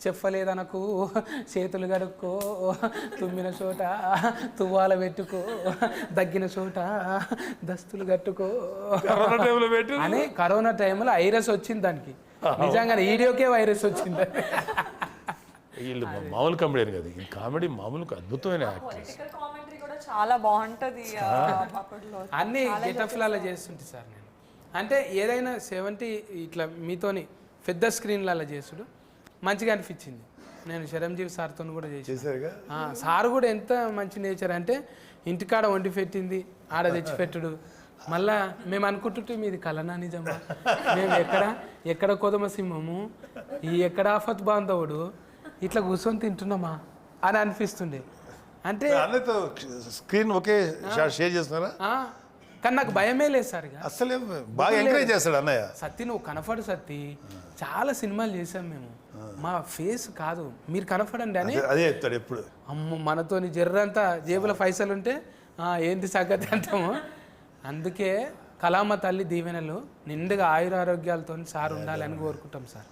చెప్పలేదనకు చేతులు కడుక్కో, తుమ్మిన చోట తువ్వాల పెట్టుకో, దగ్గిన చోట దస్తులు కట్టుకో అని కరోనా టైంలో వైరస్ వచ్చింది దానికి. నిజంగా వీడియోకే వైరస్ వచ్చింది. వీళ్ళు మామూలు కామెడీ కదా, ఈ కామెడీ మామూలు అద్భుతమైన యాక్టర్స్. చాలా బాగుంటది. అన్ని గెటఫ్లలో చేస్తుంటే సార్ నేను అంటే ఏదైనా 70 ఇట్లా మీతోని పెద్ద స్క్రీన్లలో చేసుడు మంచిగా అనిపించింది. నేను చిరంజీవి సార్తో కూడా చేశాను. సార్ కూడా ఎంత మంచి నేచర్ అంటే ఇంటికాడ వండి పెట్టింది ఆడ తెచ్చిపెట్టుడు. మళ్ళా మేము అనుకుంటుంటే మీది కలనా నిజమా, మేము ఎక్కడ కొదమ సింహము, ఈ ఎక్కడ ఆఫత్ బాంధవుడు, ఇట్లా కూర్చొని తింటున్నామా అని అనిపిస్తుండే. అంటే స్క్రీన్ ఒకే షేర్ చేస్తున్నారా? కానీ నాకు భయమే లేదు సార్. అసలే బాగా ఎంకరేజ్ చేస్తాడు అన్నయ్య. సత్తి నువ్వు కనపడు సత్తి, చాలా సినిమాలు చేసాం మేము, మా ఫేస్ కాదు మీరు కనపడండి అని అదే చెప్తాడు ఎప్పుడు. అమ్మ మనతోని జర్రంతా జేబుల పైసలు ఉంటే ఏంది సంగతి అంటాము. అందుకే కళామ తల్లి దీవెనలు నిండుగా ఆయురారోగ్యాలతో సార్ ఉండాలని కోరుకుంటాం సార్.